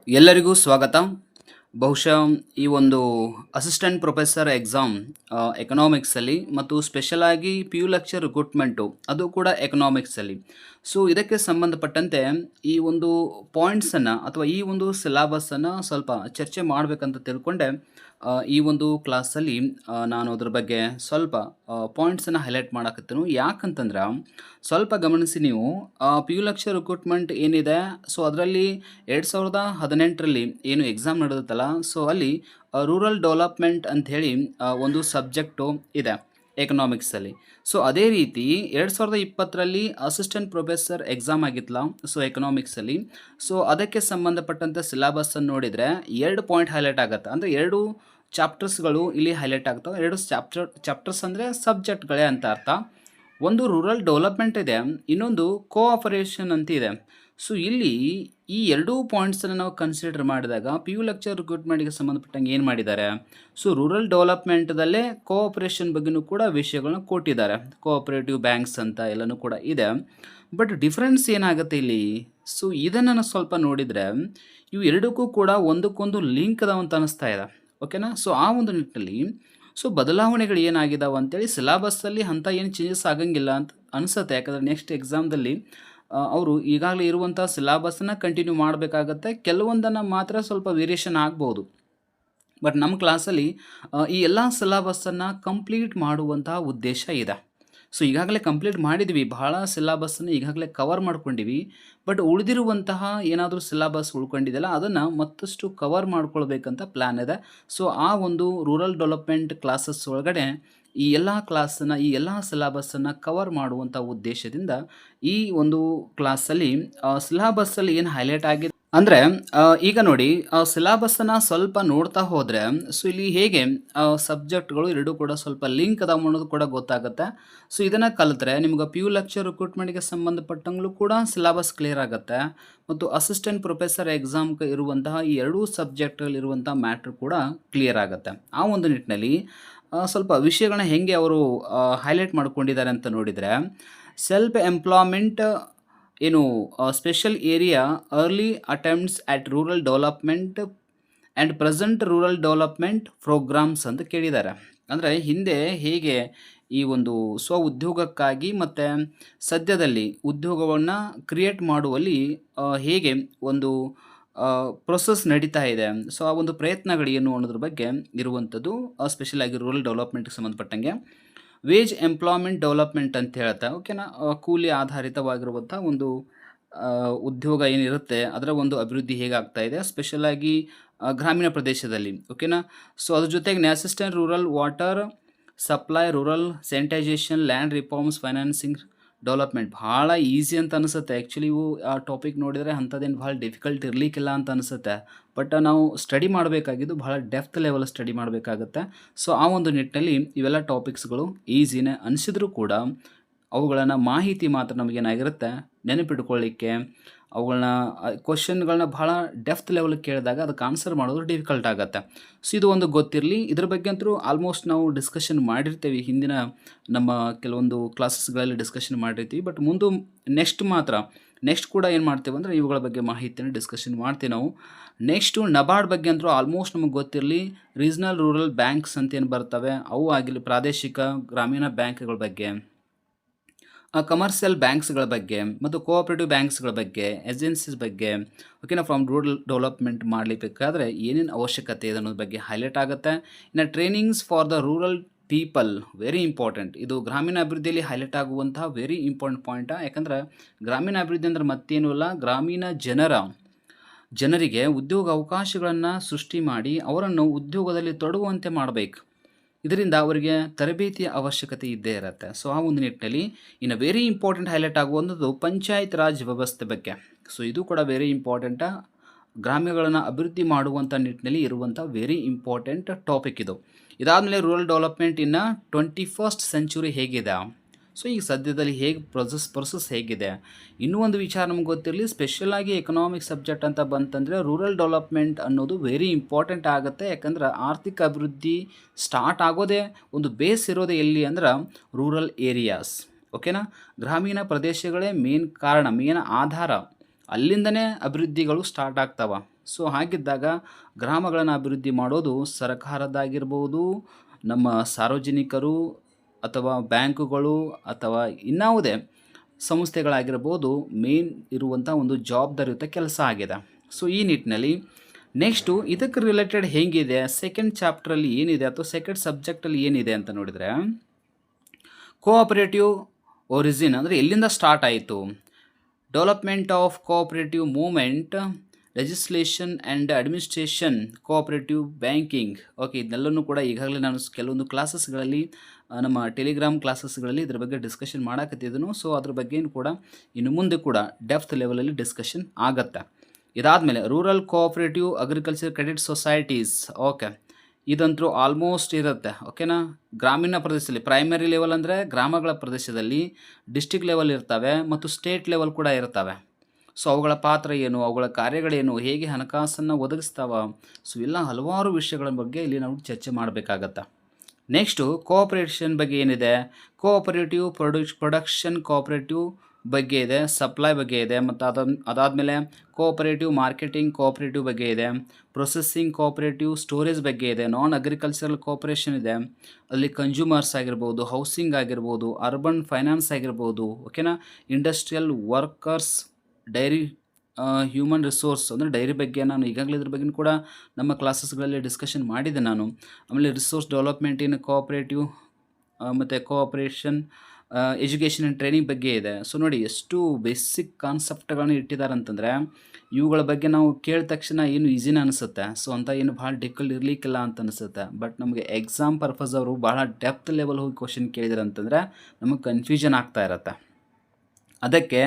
ಎಲ್ಲರಿಗೂ ಸ್ವಾಗತ. ಬಹುಶಃ ಈ ಒಂದು ಅಸಿಸ್ಟೆಂಟ್ ಪ್ರೊಫೆಸರ್ ಎಕ್ಸಾಮ್ ಎಕನಾಮಿಕ್ಸಲ್ಲಿ ಮತ್ತು ಸ್ಪೆಷಲ್ ಆಗಿ ಪಿ ಯು ಲೆಕ್ಚರ್ ರಿಕ್ರೂಟ್ಮೆಂಟು ಅದು ಕೂಡ ಎಕನಾಮಿಕ್ಸಲ್ಲಿ. ಸೊ ಇದಕ್ಕೆ ಸಂಬಂಧಪಟ್ಟಂತೆ ಈ ಒಂದು ಪಾಯಿಂಟ್ಸನ್ನು ಅಥವಾ ಈ ಒಂದು ಸಿಲೆಬಸ್ಸನ್ನು ಸ್ವಲ್ಪ ಚರ್ಚೆ ಮಾಡಬೇಕಂತ ತಿಳ್ಕೊಂಡೆ. ಈ ಒಂದು ಕ್ಲಾಸಲ್ಲಿ ನಾನು ಅದ್ರ ಬಗ್ಗೆ ಸ್ವಲ್ಪ ಪಾಯಿಂಟ್ಸನ್ನು ಹೈಲೈಟ್ ಮಾಡಕತ್ತೀನಿ. ಯಾಕಂತಂದ್ರೆ ಸ್ವಲ್ಪ ಗಮನಿಸಿ ನೀವು, ಪಿ ಯು ಲೆಕ್ಚರ್ ರಿಕ್ರೂಟ್ಮೆಂಟ್ ಏನಿದೆ, ಸೊ ಅದರಲ್ಲಿ 2018ರಲ್ಲಿ ಏನು ಎಕ್ಸಾಮ್ ನಡೆದುತ್ತಲ್ಲ, ಸೊ ಅಲ್ಲಿ ರೂರಲ್ ಡೆವಲಪ್ಮೆಂಟ್ ಅಂಥೇಳಿ ಒಂದು ಸಬ್ಜೆಕ್ಟು ಇದೆ ಎಕನಾಮಿಕ್ಸಲ್ಲಿ. ಸೊ ಅದೇ ರೀತಿ 2020ರಲ್ಲಿ ಅಸಿಸ್ಟೆಂಟ್ ಪ್ರೊಫೆಸರ್ ಎಕ್ಸಾಮ್ ಆಗಿತ್ತಲ್ಲ, ಸೊ ಎಕನಾಮಿಕ್ಸಲ್ಲಿ. ಸೊ ಅದಕ್ಕೆ ಸಂಬಂಧಪಟ್ಟಂಥ ಸಿಲೆಬಸ್ಸನ್ನು ನೋಡಿದರೆ 2 ಪಾಯಿಂಟ್ ಹೈಲೈಟ್ ಆಗುತ್ತೆ. ಅಂದರೆ 2 ಚಾಪ್ಟರ್ಸ್ಗಳು ಇಲ್ಲಿ ಹೈಲೈಟ್ ಆಗ್ತವೆ. 2 ಚಾಪ್ಟರ್ಸ್ ಅಂದರೆ ಸಬ್ಜೆಕ್ಟ್ಗಳೇ ಅಂತ ಅರ್ಥ. ಒಂದು ರೂರಲ್ ಡೆವಲಪ್ಮೆಂಟ್ ಇದೆ, ಇನ್ನೊಂದು ಕೋಆಪರೇಷನ್ ಅಂತ ಇದೆ. ಸೊ ಇಲ್ಲಿ ಈ 2 ಪಾಯಿಂಟ್ಸನ್ನು ನಾವು ಕನ್ಸಿಡರ್ ಮಾಡಿದಾಗ ಪಿ ಯು ಲೆಕ್ಚರ್ ರಿಕ್ರೂಟ್ಮೆಂಟ್ಗೆ ಸಂಬಂಧಪಟ್ಟಂಗೆ ಏನು ಮಾಡಿದ್ದಾರೆ, ಸೊ ರೂರಲ್ ಡೆವಲಪ್ಮೆಂಟ್ದಲ್ಲೇ ಕೋಆಪರೇಷನ್ ಬಗ್ಗೆನೂ ಕೂಡ ವಿಷಯಗಳನ್ನ ಕೊಟ್ಟಿದ್ದಾರೆ. ಕೋಆಪರೇಟಿವ್ ಬ್ಯಾಂಕ್ಸ್ ಅಂತ ಎಲ್ಲನೂ ಕೂಡ ಇದೆ. ಬಟ್ ಡಿಫ್ರೆನ್ಸ್ ಏನಾಗುತ್ತೆ ಇಲ್ಲಿ, ಸೊ ಇದನ್ನು ನಾವು ಸ್ವಲ್ಪ ನೋಡಿದರೆ ಇವು ಎರಡಕ್ಕೂ ಕೂಡ ಒಂದಕ್ಕೊಂದು ಲಿಂಕ್ ಅದಾವ ಅಂತ ಅನಿಸ್ತಾ ಇದೆ. ಓಕೆನಾ. ಸೊ ಆ ಒಂದು ನಿಟ್ಟಿನಲ್ಲಿ ಸೊ ಬದಲಾವಣೆಗಳು ಏನಾಗಿದ್ದಾವೆ ಅಂತೇಳಿ ಸಿಲೆಬಸ್ಸಲ್ಲಿ ಅಂಥ ಏನು ಚೇಂಜಸ್ ಆಗಂಗಿಲ್ಲ ಅಂತ ಅನಿಸುತ್ತೆ. ಯಾಕಂದರೆ ನೆಕ್ಸ್ಟ್ ಎಕ್ಸಾಮ್ದಲ್ಲಿ ಅವರು ಈಗಾಗಲೇ ಇರುವಂಥ ಸಿಲೆಬಸ್ಸನ್ನು ಕಂಟಿನ್ಯೂ ಮಾಡಬೇಕಾಗತ್ತೆ. ಕೆಲವೊಂದನ್ನು ಮಾತ್ರ ಸ್ವಲ್ಪ ವೇರಿಯೇಷನ್ ಆಗ್ಬೋದು. ಬಟ್ ನಮ್ಮ ಕ್ಲಾಸಲ್ಲಿ ಈ ಎಲ್ಲ ಸಿಲೆಬಸ್ಸನ್ನು ಕಂಪ್ಲೀಟ್ ಮಾಡುವಂತಹ ಉದ್ದೇಶ ಇದೆ. ಸೊ ಈಗಾಗಲೇ ಕಂಪ್ಲೀಟ್ ಮಾಡಿದ್ವಿ, ಬಹಳ ಸಿಲೆಬಸ್ಸನ್ನು ಈಗಾಗಲೇ ಕವರ್ ಮಾಡ್ಕೊಂಡಿವಿ. ಬಟ್ ಉಳಿದಿರುವಂತಹ ಏನಾದರೂ ಸಿಲೆಬಸ್ ಉಳ್ಕೊಂಡಿದೆಯಲ್ಲ, ಅದನ್ನು ಮತ್ತಷ್ಟು ಕವರ್ ಮಾಡ್ಕೊಳ್ಬೇಕಂತ ಪ್ಲ್ಯಾನ್ ಇದೆ. ಸೊ ಆ ಒಂದು ರೂರಲ್ ಡೆವಲಪ್ಮೆಂಟ್ ಕ್ಲಾಸಸ್ ಒಳಗಡೆ ಈ ಎಲ್ಲ ಕ್ಲಾಸನ್ನು, ಈ ಎಲ್ಲ ಸಿಲೆಬಸ್ಸನ್ನು ಕವರ್ ಮಾಡುವಂಥ ಉದ್ದೇಶದಿಂದ ಈ ಒಂದು ಕ್ಲಾಸಲ್ಲಿ ಸಿಲೆಬಸ್ಸಲ್ಲಿ ಏನು ಹೈಲೈಟ್ ಆಗಿದೆ ಅಂದರೆ, ಈಗ ನೋಡಿ ಸಿಲೆಬಸ್ಸನ್ನು ಸ್ವಲ್ಪ ನೋಡ್ತಾ ಹೋದರೆ ಸೊ ಇಲ್ಲಿ ಹೇಗೆ ಸಬ್ಜೆಕ್ಟ್ಗಳು ಎರಡೂ ಕೂಡ ಸ್ವಲ್ಪ ಲಿಂಕ್ ಅದಾವ ಅನ್ನೋದು ಕೂಡ ಗೊತ್ತಾಗುತ್ತೆ. ಸೊ ಇದನ್ನು ಕಲಿತ್ರೆ ನಿಮ್ಗೆ ಪಿ ಯು ಲೆಕ್ಚರ್ ರಿಕ್ರೂಟ್ಮೆಂಟ್ಗೆ ಸಂಬಂಧಪಟ್ಟಂಗೂ ಕೂಡ ಸಿಲೆಬಸ್ ಕ್ಲಿಯರ್ ಆಗುತ್ತೆ. ಮತ್ತು ಅಸಿಸ್ಟೆಂಟ್ ಪ್ರೊಫೆಸರ್ ಎಕ್ಸಾಮ್ಗೆ ಇರುವಂತಹ ಈ 2 ಸಬ್ಜೆಕ್ಟ್ಗಳಿರುವಂಥ ಮ್ಯಾಟ್ರ್ ಕೂಡ ಕ್ಲಿಯರ್ ಆಗುತ್ತೆ. ಆ ಒಂದು ನಿಟ್ಟಿನಲ್ಲಿ ಸ್ವಲ್ಪ ವಿಷಯಗಳನ್ನ ಹೆಂಗೆ ಅವರು ಹೈಲೈಟ್ ಮಾಡ್ಕೊಂಡಿದ್ದಾರೆ ಅಂತ ನೋಡಿದರೆ, ಸೆಲ್ಫ್ ಎಂಪ್ಲಾಯ್ಮೆಂಟ್ ಏನು special area early attempts at rural development and present rural development programmes ಅಂತ ಕೇಳಿದ್ದಾರೆ. ಅಂದರೆ ಹಿಂದೆ ಹೇಗೆ ಈ ಒಂದು ಸ್ವ ಉದ್ಯೋಗಕ್ಕಾಗಿ ಮತ್ತು ಸದ್ಯದಲ್ಲಿ ಉದ್ಯೋಗವನ್ನು ಕ್ರಿಯೇಟ್ ಮಾಡುವಲ್ಲಿ ಹೇಗೆ ಒಂದು ಪ್ರೊಸೆಸ್ ನಡೀತಾ ಇದೆ, ಸೊ ಆ ಒಂದು ಪ್ರಯತ್ನಗಳೇನು ಅನ್ನೋದ್ರ ಬಗ್ಗೆ ಇರುವಂಥದ್ದು ಸ್ಪೆಷಲ್ ಆಗಿ ರೂರಲ್ ಡೆವಲಪ್ಮೆಂಟ್ಗೆ ಸಂಬಂಧಪಟ್ಟಂಗೆ. ವೇಜ್ ಎಂಪ್ಲಾಯ್ಮೆಂಟ್ ಡೆವಲಪ್ಮೆಂಟ್ ಅಂತ ಹೇಳ್ತಾ, ಓಕೆನಾ, ಕೂಲಿ ಆಧಾರಿತವಾಗಿರುವಂಥ ಒಂದು ಉದ್ಯೋಗ ಏನಿರುತ್ತೆ ಅದರ ಒಂದು ಅಭಿವೃದ್ಧಿ ಹೇಗಾಗ್ತಾ ಇದೆ ಸ್ಪೆಷಲಾಗಿ ಗ್ರಾಮೀಣ ಪ್ರದೇಶದಲ್ಲಿ. ಓಕೆನಾ. ಸೊ ಅದ್ರ ಜೊತೆಗೆ assistant rural water supply, rural sanitisation, land reforms, financing development. ಭಾಳ ಈಸಿ ಅಂತ ಅನಿಸುತ್ತೆ. ಆ್ಯಕ್ಚುಲಿ ಇವು ಆ ಟಾಪಿಕ್ ನೋಡಿದರೆ ಅಂಥದ್ದೇನು ಭಾಳ ಡಿಫಿಕಲ್ಟ್ ಇರಲಿಕ್ಕಿಲ್ಲ ಅಂತ ಅನಿಸುತ್ತೆ. ಬಟ್ ನಾವು ಸ್ಟಡಿ ಮಾಡಬೇಕಾಗಿದ್ದು ಭಾಳ ಡೆಪ್ತ್ ಲೆವೆಲ್ ಸ್ಟಡಿ ಮಾಡಬೇಕಾಗತ್ತೆ. ಸೊ ಆ ಒಂದು ನಿಟ್ಟಿನಲ್ಲಿ ಇವೆಲ್ಲ ಟಾಪಿಕ್ಸ್ಗಳು ಈಸಿನೇ ಅನಿಸಿದ್ರೂ ಕೂಡ ಅವುಗಳನ್ನು ಮಾಹಿತಿ ಮಾತ್ರ ನಮಗೇನಾಗಿರುತ್ತೆ ನೆನಪಿಟ್ಕೊಳ್ಳಿಕ್ಕೆ, ಅವುಗಳನ್ನ ಕ್ವಶನ್ಗಳನ್ನ ಭಾಳ ಡೆಪ್ತ್ ಲೆವೆಲ್ ಕೇಳಿದಾಗ ಅದಕ್ಕೆ ಆನ್ಸರ್ ಮಾಡೋದು ಡಿಫಿಕಲ್ಟ್ ಆಗುತ್ತೆ. ಸೊ ಇದು ಒಂದು ಗೊತ್ತಿರಲಿ. ಇದ್ರ ಬಗ್ಗೆ ಅಂತೂ ಆಲ್ಮೋಸ್ಟ್ ನಾವು ಡಿಸ್ಕಷನ್ ಮಾಡಿರ್ತೀವಿ, ಹಿಂದಿನ ನಮ್ಮ ಕೆಲವೊಂದು ಕ್ಲಾಸಸ್ಗಳಲ್ಲಿ ಡಿಸ್ಕಷನ್ ಮಾಡಿರ್ತೀವಿ. ಬಟ್ ನೆಕ್ಸ್ಟ್ ಕೂಡ ಏನು ಮಾಡ್ತೇವೆ ಅಂದರೆ ಇವುಗಳ ಬಗ್ಗೆ ಮಾಹಿತಿಯನ್ನು ಡಿಸ್ಕಷನ್ ಮಾಡ್ತೀವಿ ನಾವು. ನೆಕ್ಸ್ಟು ನಬಾರ್ಡ್ ಬಗ್ಗೆ ಅಂತೂ ಆಲ್ಮೋಸ್ಟ್ ನಮಗೆ ಗೊತ್ತಿರಲಿ. ರೀಜ್ನಲ್ ರೂರಲ್ ಬ್ಯಾಂಕ್ಸ್ ಅಂತ ಏನು ಬರ್ತವೆ ಅವು ಆಗಿರಲಿ, ಪ್ರಾದೇಶಿಕ ಗ್ರಾಮೀಣ ಬ್ಯಾಂಕ್ಗಳ ಬಗ್ಗೆ, ಕಮರ್ಷಿಯಲ್ ಬ್ಯಾಂಕ್ಸ್ಗಳ ಬಗ್ಗೆ ಮತ್ತು ಕೋಆಪರೇಟಿವ್ ಬ್ಯಾಂಕ್ಸ್ಗಳ ಬಗ್ಗೆ, ಏಜೆನ್ಸೀಸ್ ಬಗ್ಗೆ, ಓಕೆನಾ, ಫ್ರಮ್ ರೂರಲ್ ಡೆವಲಪ್ಮೆಂಟ್ ಮಾಡಲಿಬೇಕಾದ್ರೆ ಏನೇನು ಅವಶ್ಯಕತೆ ಇದೆ ಅನ್ನೋದ್ರ ಬಗ್ಗೆ ಹೈಲೈಟ್ ಆಗುತ್ತೆ. ಇನ್ನು trainings for the rural people, very important. ಇದು ಗ್ರಾಮೀಣ ಅಭಿವೃದ್ಧಿಯಲ್ಲಿ ಹೈಲೈಟ್ ಆಗುವಂತಹ ವೆರಿ ಇಂಪಾರ್ಟೆಂಟ್ ಪಾಯಿಂಟ. ಯಾಕಂದರೆ ಗ್ರಾಮೀಣ ಅಭಿವೃದ್ಧಿ ಅಂದರೆ ಮತ್ತೇನೂ ಇಲ್ಲ, ಗ್ರಾಮೀಣ ಜನರಿಗೆ ಉದ್ಯೋಗ ಅವಕಾಶಗಳನ್ನು ಸೃಷ್ಟಿ ಮಾಡಿ ಅವರನ್ನು ಉದ್ಯೋಗದಲ್ಲಿ ತೊಡಗುವಂತೆ ಮಾಡಬೇಕು. ಇದರಿಂದ ಅವರಿಗೆ ತರಬೇತಿಯ ಅವಶ್ಯಕತೆ ಇದ್ದೇ ಇರುತ್ತೆ. ಸೊ ಆ ಒಂದು ನಿಟ್ಟಿನಲ್ಲಿ ಇನ್ನು ವೆರಿ ಇಂಪಾರ್ಟೆಂಟ್ ಹೈಲೈಟ್ ಆಗುವಂಥದ್ದು ಪಂಚಾಯತ್ ರಾಜ್ ವ್ಯವಸ್ಥೆ ಬಗ್ಗೆ. ಸೊ ಇದು ಕೂಡ ವೆರಿ ಇಂಪಾರ್ಟೆಂಟ. ಗ್ರಾಮಗಳನ್ನು ಅಭಿವೃದ್ಧಿ ಮಾಡುವಂಥ ನಿಟ್ಟಿನಲ್ಲಿ ಇರುವಂಥ ವೆರಿ ಇಂಪಾರ್ಟೆಂಟ್ ಟಾಪಿಕ್ ಇದು. ಇದಾದಮೇಲೆ ರೂರಲ್ ಡೆವಲಪ್ಮೆಂಟ್ ಇನ್ನು 21st ಸೆಂಚುರಿ ಹೇಗಿದೆ, ಸೊ ಈಗ ಸದ್ಯದಲ್ಲಿ ಹೇಗೆ ಪ್ರೊಸೆಸ್ ಹೇಗಿದೆ. ಇನ್ನೂ ಒಂದು ವಿಚಾರ ನಮ್ಗೆ ಗೊತ್ತಿರಲಿ, ಸ್ಪೆಷಲಾಗಿ ಎಕನಾಮಿಕ್ ಸಬ್ಜೆಕ್ಟ್ ಅಂತ ಬಂತಂದರೆ ರೂರಲ್ ಡೆವಲಪ್ಮೆಂಟ್ ಅನ್ನೋದು ವೆರಿ ಇಂಪಾರ್ಟೆಂಟ್ ಆಗುತ್ತೆ. ಯಾಕಂದ್ರೆ ಆರ್ಥಿಕ ಅಭಿವೃದ್ಧಿ ಸ್ಟಾರ್ಟ್ ಆಗೋದೇ, ಒಂದು ಬೇಸ್ ಇರೋದೇ ಎಲ್ಲಿ ಅಂದ್ರೆ ರೂರಲ್ ಏರಿಯಾಸ್. ಓಕೆನಾ. ಗ್ರಾಮೀಣ ಪ್ರದೇಶಗಳೇ ಮೇನ್ ಕಾರಣ, ಮೇನ್ ಆಧಾರ. ಅಲ್ಲಿಂದನೇ ಅಭಿವೃದ್ಧಿಗಳು ಸ್ಟಾರ್ಟ್ ಆಗ್ತಾವ. ಸೊ ಹಾಗಿದ್ದಾಗ ಗ್ರಾಮಗಳನ್ನು ಅಭಿವೃದ್ಧಿ ಮಾಡೋದು ಸರ್ಕಾರದ್ದಾಗಿರ್ಬೋದು, ನಮ್ಮ ಸಾರ್ವಜನಿಕರು ಅಥವಾ ಬ್ಯಾಂಕುಗಳು ಅಥವಾ ಇನ್ಯಾವುದೇ ಸಂಸ್ಥೆಗಳಾಗಿರ್ಬೋದು, ಮೇನ್ ಇರುವಂಥ ಒಂದು ಜವಾಬ್ದಾರಿಯುತ ಕೆಲಸ ಆಗಿದೆ. ಸೊ ಈ ನಿಟ್ಟಿನಲ್ಲಿ ನೆಕ್ಸ್ಟು ಇದಕ್ಕೆ ರಿಲೇಟೆಡ್ ಹೇಗಿದೆ, ಸೆಕೆಂಡ್ ಚಾಪ್ಟ್ರಲ್ಲಿ ಏನಿದೆ ಅಥವಾ ಸೆಕೆಂಡ್ ಸಬ್ಜೆಕ್ಟಲ್ಲಿ ಏನಿದೆ ಅಂತ ನೋಡಿದರೆ, ಕೋಆಪರೇಟಿವ್ ಒರಿಜಿನ್ ಅಂದರೆ ಎಲ್ಲಿಂದ ಸ್ಟಾರ್ಟ್ ಆಯಿತು, development of cooperative movement, legislation and administration, cooperative banking. Okay, ಇದೆಲ್ಲನೂ ಕೂಡ ಈಗಾಗಲೇ ನಾನು ಕೆಲವೊಂದು ಕ್ಲಾಸಸ್ಗಳಲ್ಲಿ ನಮ್ಮ ಟೆಲಿಗ್ರಾಮ್ ಕ್ಲಾಸಸ್ಗಳಲ್ಲಿ ಇದ್ರ ಬಗ್ಗೆ ಡಿಸ್ಕಷನ್ ಮಾಡಕತ್ತಿದ್ದನು. ಸೊ ಅದ್ರ ಬಗ್ಗೆಯೂ ಕೂಡ ಇನ್ನು ಮುಂದೆ ಕೂಡ ಡೆಪ್ತ್ ಲೆವೆಲಲ್ಲಿ ಡಿಸ್ಕಷನ್ ಆಗತ್ತೆ. ಇದಾದಮೇಲೆ rural cooperative agriculture credit societies. Okay, ಇದಂತೂ ಆಲ್ಮೋಸ್ಟ್ ಇರುತ್ತೆ. ಓಕೆನಾ, ಗ್ರಾಮೀಣ ಪ್ರದೇಶದಲ್ಲಿ ಪ್ರೈಮರಿ ಲೆವೆಲ್ ಅಂದರೆ ಗ್ರಾಮಗಳ ಪ್ರದೇಶದಲ್ಲಿ ಡಿಸ್ಟಿಕ್ ಲೆವೆಲ್ ಇರ್ತವೆ ಮತ್ತು ಸ್ಟೇಟ್ ಲೆವೆಲ್ ಕೂಡ ಇರ್ತವೆ. ಸೊ ಅವುಗಳ ಪಾತ್ರ ಏನು, ಅವುಗಳ ಕಾರ್ಯಗಳೇನು, ಹೇಗೆ ಹಣಕಾಸನ್ನು ಒದಗಿಸ್ತಾವ, ಸೊ ಎಲ್ಲ ಹಲವಾರು ವಿಷಯಗಳ ಬಗ್ಗೆ ಇಲ್ಲಿ ನಾವು ಚರ್ಚೆ ಮಾಡಬೇಕಾಗತ್ತೆ. ನೆಕ್ಸ್ಟು ಕೋಆಪರೇಷನ್ ಬಗ್ಗೆ ಏನಿದೆ, ಕೋಆಪರೇಟಿವ್ ಪ್ರೊಡಕ್ಷನ್ ಕೋಆಪರೇಟಿವ್ ಬಗ್ಗೆ ಇದೆ, ಸಪ್ಲೈ ಬಗ್ಗೆ ಇದೆ, ಮತ್ತು ಅದಾದಮೇಲೆ ಕೋಆಪರೇಟಿವ್ ಮಾರ್ಕೆಟಿಂಗ್ ಕೋಆಪರೇಟಿವ್ ಬಗ್ಗೆ ಇದೆ, ಪ್ರೊಸೆಸಿಂಗ್ ಕೋಆಪರೇಟಿವ್ ಸ್ಟೋರೇಜ್ ಬಗ್ಗೆ ಇದೆ, ನಾನ್ ಅಗ್ರಿಕಲ್ಚರಲ್ ಕೋಆಪರೇಷನ್ ಇದೆ, ಅಲ್ಲಿ ಕನ್ಸ್ಯೂಮರ್ಸ್ ಆಗಿರ್ಬೋದು, ಹೌಸಿಂಗ್ ಆಗಿರ್ಬೋದು, ಅರ್ಬನ್ ಫೈನಾನ್ಸ್ ಆಗಿರ್ಬೋದು. ಓಕೆನಾ, industrial workers, dairy, human resource ಅಂದರೆ ಡೈರಿ ಬಗ್ಗೆ ನಾನು ಈಗಾಗಲೇ ಇದ್ರ ಬಗ್ಗೆ ಕೂಡ ನಮ್ಮ ಕ್ಲಾಸಸ್ಗಳಲ್ಲಿ ಡಿಸ್ಕಷನ್ ಮಾಡಿದ್ದೆ ನಾನು. ಆಮೇಲೆ ರಿಸೋರ್ಸ್ ಡೆವಲಪ್ಮೆಂಟ್ ಇನ್ ಕೋಆಪರೇಟಿವ್ ಮತ್ತು ಕೋಆಪರೇಷನ್, ಎಜುಕೇಷನ್ ಆ್ಯಂಡ್ ಟ್ರೈನಿಂಗ್ ಬಗ್ಗೆ ಇದೆ. ಸೊ ನೋಡಿ ಎಷ್ಟು ಬೇಸಿಕ್ ಕಾನ್ಸೆಪ್ಟ್ಗಳನ್ನ ಇಟ್ಟಿದ್ದಾರೆ ಅಂತಂದರೆ ಇವುಗಳ ಬಗ್ಗೆ ನಾವು ಕೇಳಿದ ತಕ್ಷಣ ಏನು ಈಸಿನ ಅನಿಸುತ್ತೆ. ಸೊ ಅಂತ ಏನು ಭಾಳ ಡಿಫಿಕಲ್ಟ್ ಇರಲಿಕ್ಕಿಲ್ಲ ಅಂತ ಅನಿಸುತ್ತೆ. ಬಟ್ ನಮಗೆ ಎಕ್ಸಾಮ್ ಪರ್ಪಸ್ ಅವರು ಭಾಳ ಡೆಪ್ತ್ ಲೆವೆಲ್ ಹೋಗಿ ಕ್ವಶನ್ ಕೇಳಿದ್ರು ಅಂತಂದರೆ ನಮಗೆ ಕನ್ಫ್ಯೂಷನ್ ಆಗ್ತಾ ಇರುತ್ತೆ. ಅದಕ್ಕೆ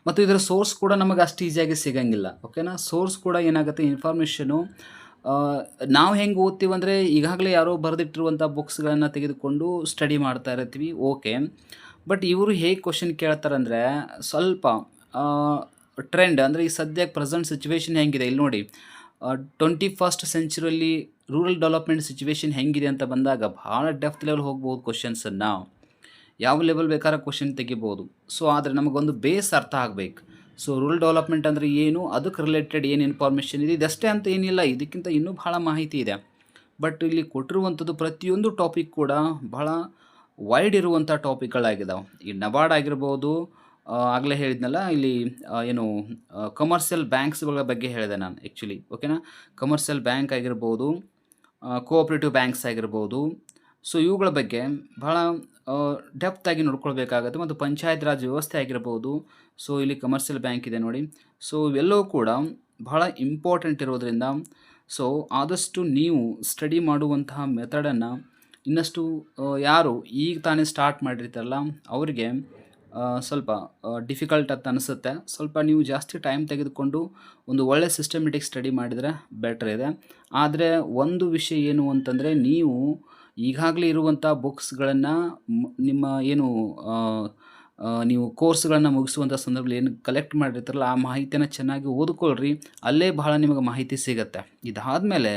ಮತ್ತು ಇದರ ಸೋರ್ಸ್ ಕೂಡ ನಮಗೆ ಅಷ್ಟು ಈಸಿಯಾಗಿ ಸಿಗೋಂಗಿಲ್ಲ. ಓಕೆನಾ, ಸೋರ್ಸ್ ಕೂಡ ಏನಾಗುತ್ತೆ, ಇನ್ಫಾರ್ಮೇಷನು ನಾವು ಹೆಂಗೆ ಓದ್ತೀವಿ ಅಂದರೆ ಈಗಾಗಲೇ ಯಾರೋ ಬರೆದಿಟ್ಟಿರುವಂಥ ಬುಕ್ಸ್ಗಳನ್ನು ತೆಗೆದುಕೊಂಡು ಸ್ಟಡಿ ಮಾಡ್ತಾ ಇರ್ತೀವಿ. ಓಕೆ, ಬಟ್ ಇವರು ಹೇಗೆ ಕ್ವಶನ್ ಕೇಳ್ತಾರಂದರೆ ಸ್ವಲ್ಪ ಟ್ರೆಂಡ್ ಅಂದರೆ ಈ ಸದ್ಯಕ್ಕೆ ಪ್ರೆಸೆಂಟ್ ಸಿಚುವೇಶನ್ ಹೆಂಗಿದೆ ಇಲ್ಲಿ ನೋಡಿ, 21st ಸೆಂಚುರಿಯಲ್ಲಿ ರೂರಲ್ ಡೆವಲಪ್ಮೆಂಟ್ ಸಿಚುವೇಶನ್ ಹೆಂಗಿದೆ ಅಂತ ಬಂದಾಗ ಭಾಳ ಡೆಪ್ತ್ ಲೆವೆಲ್ ಹೋಗ್ಬೋದು ಕ್ವಶನ್ಸನ್ನು, ಯಾವ ಲೆವೆಲ್ ಬೇಕಾದ್ರೆ ಕ್ವಶನ್ ತೆಗಿಬೋದು. ಸೊ ಆದರೆ ನಮಗೊಂದು ಬೇಸ್ ಅರ್ಥ ಆಗಬೇಕು. ಸೊ ರೂರಲ್ ಡೆವಲಪ್ಮೆಂಟ್ ಅಂದರೆ ಏನು, ಅದಕ್ಕೆ ರಿಲೇಟೆಡ್ ಏನು ಇನ್ಫಾರ್ಮೇಷನ್ ಇದೆ, ಇದಷ್ಟೇ ಅಂತ ಏನಿಲ್ಲ, ಇದಕ್ಕಿಂತ ಇನ್ನೂ ಭಾಳ ಮಾಹಿತಿ ಇದೆ. ಬಟ್ ಇಲ್ಲಿ ಕೊಟ್ಟಿರುವಂಥದ್ದು ಪ್ರತಿಯೊಂದು ಟಾಪಿಕ್ ಕೂಡ ಭಾಳ ವೈಡ್ ಇರುವಂಥ ಟಾಪಿಕ್ಗಳಾಗಿದ್ದಾವೆ. ಈ ನಬಾರ್ಡ್ ಆಗಿರ್ಬೋದು, ಆಗಲೇ ಹೇಳಿದ್ನಲ್ಲ ಇಲ್ಲಿ ಏನು ಕಮರ್ಷಿಯಲ್ ಬ್ಯಾಂಕ್ಸ್ಗಳ ಬಗ್ಗೆ ಹೇಳಿದೆ ನಾನು ಆ್ಯಕ್ಚುಲಿ. ಓಕೆನಾ, ಕಮರ್ಷಿಯಲ್ ಬ್ಯಾಂಕ್ ಆಗಿರ್ಬೋದು, ಕೋಆಪ್ರೇಟಿವ್ ಬ್ಯಾಂಕ್ಸ್ ಆಗಿರ್ಬೋದು. ಸೊ ಇವುಗಳ ಬಗ್ಗೆ ಭಾಳ ಡೆಪ್ತಾಗಿ ನೋಡ್ಕೊಳ್ಬೇಕಾಗತ್ತೆ. ಮತ್ತು ಪಂಚಾಯತ್ ರಾಜ್ ವ್ಯವಸ್ಥೆ ಆಗಿರ್ಬೋದು. ಸೊ ಇಲ್ಲಿ ಕಮರ್ಷಿಯಲ್ ಬ್ಯಾಂಕ್ ಇದೆ ನೋಡಿ. ಸೊ ಇವೆಲ್ಲವೂ ಕೂಡ ಭಾಳ ಇಂಪಾರ್ಟೆಂಟ್ ಇರೋದರಿಂದ ಸೊ ಆದಷ್ಟು ನೀವು ಸ್ಟಡಿ ಮಾಡುವಂತಹ ಮೆಥಡನ್ನು ಇನ್ನಷ್ಟು ಯಾರು ಈಗ ತಾನೇ ಸ್ಟಾರ್ಟ್ ಮಾಡಿರ್ತಾರಲ್ಲ ಅವರಿಗೆ ಸ್ವಲ್ಪ ಡಿಫಿಕಲ್ಟ್ ಅಂತ ಅನಿಸುತ್ತೆ. ಸ್ವಲ್ಪ ನೀವು ಜಾಸ್ತಿ ಟೈಮ್ ತೆಗೆದುಕೊಂಡು ಒಂದು ಒಳ್ಳೆ ಸಿಸ್ಟಮೆಟಿಕ್ ಸ್ಟಡಿ ಮಾಡಿದರೆ ಬೆಟ್ರ್ ಇದೆ. ಆದರೆ ಒಂದು ವಿಷಯ ಏನು ಅಂತಂದರೆ, ನೀವು ಈಗಾಗಲೇ ಇರುವಂಥ ಬುಕ್ಸ್ಗಳನ್ನು ನಿಮ್ಮ ಏನು ನೀವು ಕೋರ್ಸ್ಗಳನ್ನು ಮುಗಿಸುವಂಥ ಸಂದರ್ಭದಲ್ಲಿ ಏನು ಕಲೆಕ್ಟ್ ಮಾಡಿರ್ತಾರಲ್ಲ ಆ ಮಾಹಿತಿಯನ್ನು ಚೆನ್ನಾಗಿ ಓದ್ಕೊಳ್ರಿ, ಅಲ್ಲೇ ಬಹಳ ನಿಮಗೆ ಮಾಹಿತಿ ಸಿಗುತ್ತೆ. ಇದಾದಮೇಲೆ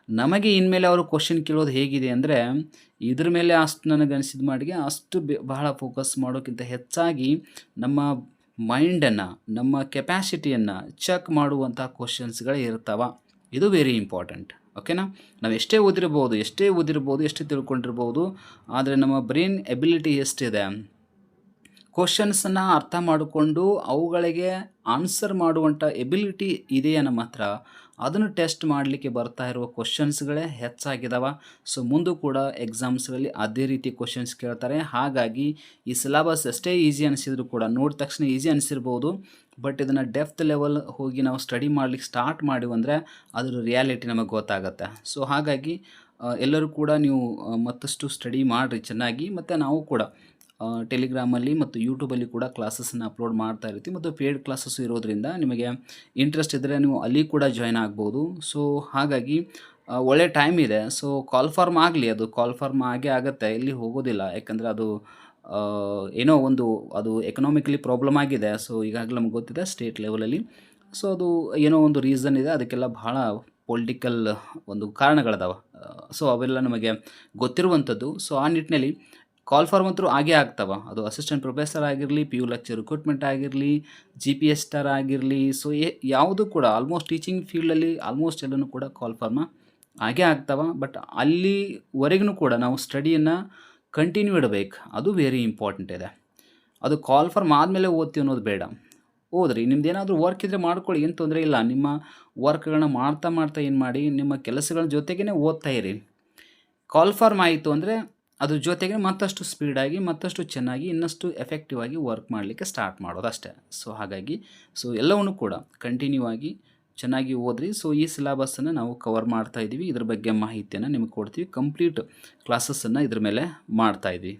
ನಮಗೆ ಇನ್ಮೇಲೆ ಅವರು ಕ್ವಶನ್ ಕೇಳೋದು ಹೇಗಿದೆ ಅಂದರೆ, ಇದ್ರ ಮೇಲೆ ಅಷ್ಟು ನನಗನ್ಸಿದ ಮಾಡಿಗೆ ಅಷ್ಟು ಬಹಳ ಫೋಕಸ್ ಮಾಡೋಕ್ಕಿಂತ ಹೆಚ್ಚಾಗಿ ನಮ್ಮ ಮೈಂಡನ್ನು, ನಮ್ಮ ಕೆಪ್ಯಾಸಿಟಿಯನ್ನು ಚೆಕ್ ಮಾಡುವಂಥ ಕ್ವಶನ್ಸ್ಗಳೇ ಇರ್ತಾವೆ. ಇದು ವೆರಿ ಇಂಪಾರ್ಟೆಂಟ್. ಓಕೆನಾ, ನಾವು ಎಷ್ಟೇ ಓದಿರ್ಬೋದು, ಎಷ್ಟೇ ತಿಳ್ಕೊಂಡಿರ್ಬೋದು, ಆದರೆ ನಮ್ಮ ಬ್ರೈನ್ ಎಬಿಲಿಟಿ ಎಷ್ಟಿದೆ, ಕ್ವಶನ್ಸನ್ನು ಅರ್ಥ ಮಾಡಿಕೊಂಡು ಅವುಗಳಿಗೆ ಆನ್ಸರ್ ಮಾಡುವಂಥ ಎಬಿಲಿಟಿ ಇದೆಯಾ ನಮ್ಮ ಹತ್ರ, ಅದನ್ನು ಟೆಸ್ಟ್ ಮಾಡಲಿಕ್ಕೆ ಬರ್ತಾ ಇರುವ ಕ್ವಶನ್ಸ್ಗಳೇ ಹೆಚ್ಚಾಗಿದ್ದಾವೆ. ಸೊ ಮುಂದೂ ಕೂಡ ಎಕ್ಸಾಮ್ಸ್ಗಳಲ್ಲಿ ಅದೇ ರೀತಿ ಕ್ವಶನ್ಸ್ ಕೇಳ್ತಾರೆ. ಹಾಗಾಗಿ ಈ ಸಿಲೆಬಸ್ ಎಷ್ಟೇ ಈಸಿ ಅನಿಸಿದ್ರು ಕೂಡ, ನೋಡಿದ ತಕ್ಷಣ ಈಸಿ ಅನಿಸಿರ್ಬೋದು, ಬಟ್ ಇದನ್ನು ಡೆಪ್ತ್ ಲೆವೆಲ್ ಹೋಗಿ ನಾವು ಸ್ಟಡಿ ಮಾಡಲಿಕ್ಕೆ ಸ್ಟಾರ್ಟ್ ಮಾಡಿವಂದರೆ ಅದರ ರಿಯಾಲಿಟಿ ನಮಗೆ ಗೊತ್ತಾಗುತ್ತೆ. ಸೊ ಹಾಗಾಗಿ ಎಲ್ಲರೂ ಕೂಡ ನೀವು ಮತ್ತಷ್ಟು ಸ್ಟಡಿ ಮಾಡಿರಿ ಚೆನ್ನಾಗಿ. ಮತ್ತು ನಾವು ಕೂಡ ಟೆಲಿಗ್ರಾಮಲ್ಲಿ ಮತ್ತು ಯೂಟ್ಯೂಬಲ್ಲಿ ಕೂಡ ಕ್ಲಾಸಸ್ಸನ್ನು ಅಪ್ಲೋಡ್ ಮಾಡ್ತಾ ಇರ್ತೀವಿ. ಮತ್ತು ಪೇಯ್ಡ್ ಕ್ಲಾಸಸ್ಸು ಇರೋದರಿಂದ ನಿಮಗೆ ಇಂಟ್ರೆಸ್ಟ್ ಇದ್ದರೆ ನೀವು ಅಲ್ಲಿ ಕೂಡ ಜಾಯ್ನ್ ಆಗ್ಬೋದು. ಸೊ ಹಾಗಾಗಿ ಒಳ್ಳೆ ಟೈಮ್ ಇದೆ. ಸೊ ಕಾಲ್ ಫಾರ್ಮ್ ಆಗಲಿ, ಅದು ಕಾಲ್ ಫಾರ್ಮ್ ಆಗೇ ಆಗುತ್ತೆ, ಎಲ್ಲಿ ಹೋಗೋದಿಲ್ಲ. ಯಾಕಂದರೆ ಅದು ಏನೋ ಒಂದು ಅದು ಎಕನಾಮಿಕಲಿ ಪ್ರಾಬ್ಲಮ್ ಆಗಿದೆ. ಸೊ ಈಗಾಗಲೇ ನಮ್ಗೆ ಗೊತ್ತಿದೆ ಸ್ಟೇಟ್ ಲೆವೆಲಲ್ಲಿ. ಸೊ ಅದು ಏನೋ ಒಂದು ರೀಸನ್ ಇದೆ, ಅದಕ್ಕೆಲ್ಲ ಭಾಳ ಪೊಲಿಟಿಕಲ್ ಒಂದು ಕಾರಣಗಳಿದಾವೆ. ಸೊ ಅವೆಲ್ಲ ನಮಗೆ ಗೊತ್ತಿರುವಂಥದ್ದು. ಸೊ ಆ ನಿಟ್ಟಿನಲ್ಲಿ ಕಾಲ್ ಫಾರ್ಮ್ ಅಂತೂ ಆಗೇ ಆಗ್ತಾವ. ಅದು ಅಸಿಸ್ಟೆಂಟ್ ಪ್ರೊಫೆಸರ್ ಆಗಿರಲಿ, ಪಿ ಯು ಲೆಕ್ಚರ್ ರಿಕ್ರೂಟ್ಮೆಂಟ್ ಆಗಿರಲಿ, GPS ಸ್ಟಾರ್ ಆಗಿರಲಿ, ಸೊ ಯಾವುದು ಕೂಡ ಆಲ್ಮೋಸ್ಟ್ ಟೀಚಿಂಗ್ ಫೀಲ್ಡಲ್ಲಿ ಆಲ್ಮೋಸ್ಟ್ ಎಲ್ಲನೂ ಕೂಡ ಕಾಲ್ ಫಾರ್ಮ ಆಗೇ ಆಗ್ತಾವ. ಬಟ್ ಅಲ್ಲಿವರೆಗೂ ಕೂಡ ನಾವು ಸ್ಟಡಿಯನ್ನು ಕಂಟಿನ್ಯೂ ಇಡಬೇಕು. ಅದು ವೆರಿ ಇಂಪಾರ್ಟೆಂಟ್ ಇದೆ. ಅದು ಕಾಲ್ ಫಾರ್ಮ್ ಆದಮೇಲೆ ಓದ್ತೀವಿ ಅನ್ನೋದು ಬೇಡ. ಓದ್ರಿ, ನಿಮ್ದೇನಾದರೂ ವರ್ಕ್ ಇದ್ದರೆ ಮಾಡ್ಕೊಳ್ಳಿ, ಏನು ತೊಂದರೆ ಇಲ್ಲ. ನಿಮ್ಮ ವರ್ಕ್ಗಳನ್ನ ಮಾಡ್ತಾ ಏನು ಮಾಡಿ, ನಿಮ್ಮ ಕೆಲಸಗಳ ಜೊತೆಗೇ ಓದ್ತಾ ಇರಿ. ಕಾಲ್ ಫಾರ್ಮ್ ಆಯಿತು ಅಂದರೆ ಅದ್ರ ಜೊತೆಗೆ ಮತ್ತಷ್ಟು ಸ್ಪೀಡಾಗಿ, ಮತ್ತಷ್ಟು ಚೆನ್ನಾಗಿ, ಇನ್ನಷ್ಟು ಎಫೆಕ್ಟಿವ್ ಆಗಿ ವರ್ಕ್ ಮಾಡಲಿಕ್ಕೆ ಸ್ಟಾರ್ಟ್ ಮಾಡೋದು ಅಷ್ಟೇ. ಸೊ ಹಾಗಾಗಿ ಎಲ್ಲವನ್ನೂ ಕೂಡ ಕಂಟಿನ್ಯೂ ಆಗಿ ಚೆನ್ನಾಗಿ ಓದ್ರಿ. ಸೊ ಈ ಸಿಲೆಬಸ್ಸನ್ನು ನಾವು ಕವರ್ ಮಾಡ್ತಾ ಇದ್ದೀವಿ. ಇದ್ರ ಬಗ್ಗೆ ಮಾಹಿತಿಯನ್ನು ನಿಮಗೆ ಕೊಡ್ತೀವಿ. ಕಂಪ್ಲೀಟ್ ಕ್ಲಾಸಸ್ಸನ್ನು ಇದ್ರ ಮೇಲೆ ಮಾಡ್ತಾ ಇದ್ವಿ.